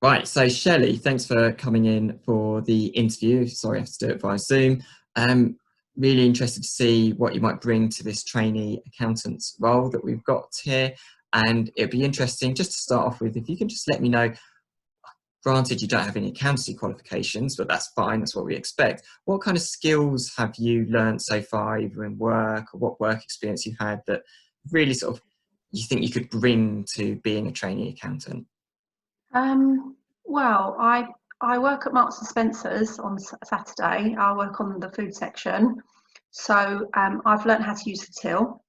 Right, so Shelley, thanks for coming in for the interview. Sorry I have to do it via Zoom. Really interested to see what you might bring to this trainee accountant's role that we've got here. And it'd be interesting just to start off with, if you can just let me know, granted you don't have any accountancy qualifications, but that's fine, that's what we expect. What kind of skills have you learned so far, either in work or what work experience you've had that really sort of you think you could bring to being a trainee accountant? Well, I work at Marks and Spencer's on Saturday. I work on the food section. So I've learned how to use the till,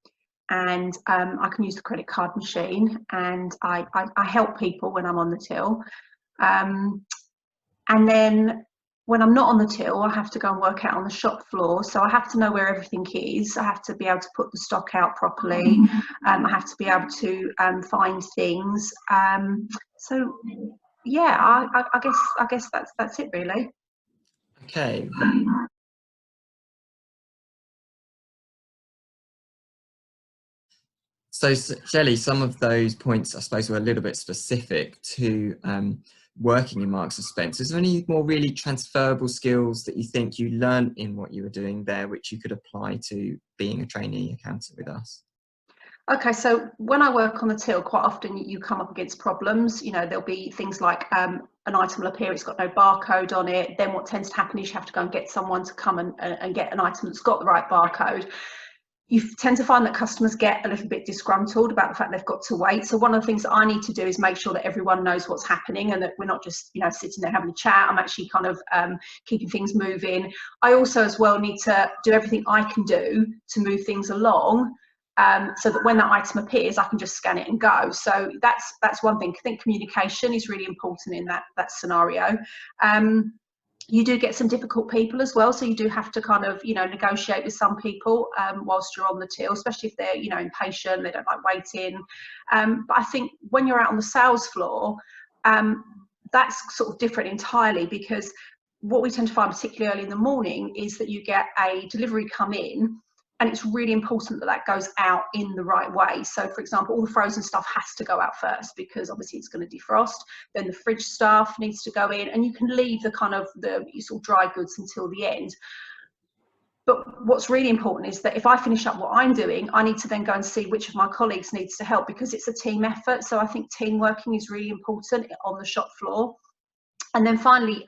and I can use the credit card machine, and I help people when I'm on the till. And then when I'm not on the till, I have to go and work out on the shop floor. So I have to know where everything is. I have to be able to put the stock out properly. I have to be able to find things. So yeah, I guess that's it really. Okay. So Shelley, some of those points I suppose were a little bit specific to working in Marks and Spencer. Is there any more really transferable skills that you think you learned in what you were doing there, which you could apply to being a trainee accountant with us? Okay, so when I work on the till, quite often you come up against problems. You know, there'll be things like an item will appear, it's got no barcode on it. Then what tends to happen is you have to go and get someone to come and get an item that's got the right barcode. You tend to find that customers get a little bit disgruntled about the fact they've got to wait. So one of the things that I need to do is make sure that everyone knows what's happening and that we're not just, you know, sitting there having a chat. I'm actually kind of keeping things moving. I also as well need to do everything I can do to move things along, so that when that item appears, I can just scan it and go. So that's one thing. I think communication is really important in that scenario. You do get some difficult people as well, so you do have to kind of, you know, negotiate with some people whilst you're on the till, especially if they're, you know, impatient, they don't like waiting. But I think when you're out on the sales floor, that's sort of different entirely, because what we tend to find, particularly early in the morning, is that you get a delivery come in, and it's really important that that goes out in the right way. So for example, all the frozen stuff has to go out first, because obviously it's going to defrost. Then the fridge stuff needs to go in, and you can leave the kind of the sort of dry goods until the end. But what's really important is that if I finish up what I'm doing, I need to then go and see which of my colleagues needs to help, because it's a team effort. So I think team working is really important on the shop floor. And then finally,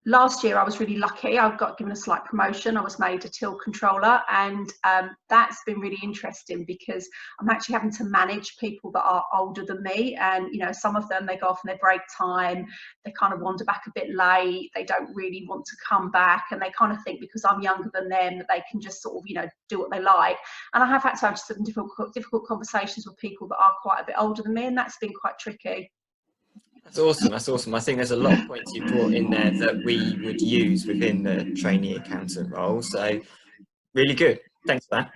last year I was really lucky. I got given a slight promotion. I was made a till controller, and that's been really interesting because I'm actually having to manage people that are older than me. And you know, some of them, they go off on their break time, they kind of wander back a bit late, they don't really want to come back, and they kind of think because I'm younger than them that they can just sort of, you know, do what they like. And I have had to have some difficult conversations with people that are quite a bit older than me, and that's been quite tricky. That's awesome. That's awesome. I think there's a lot of points you brought in there that we would use within the trainee accountant role. So really good. Thanks for that.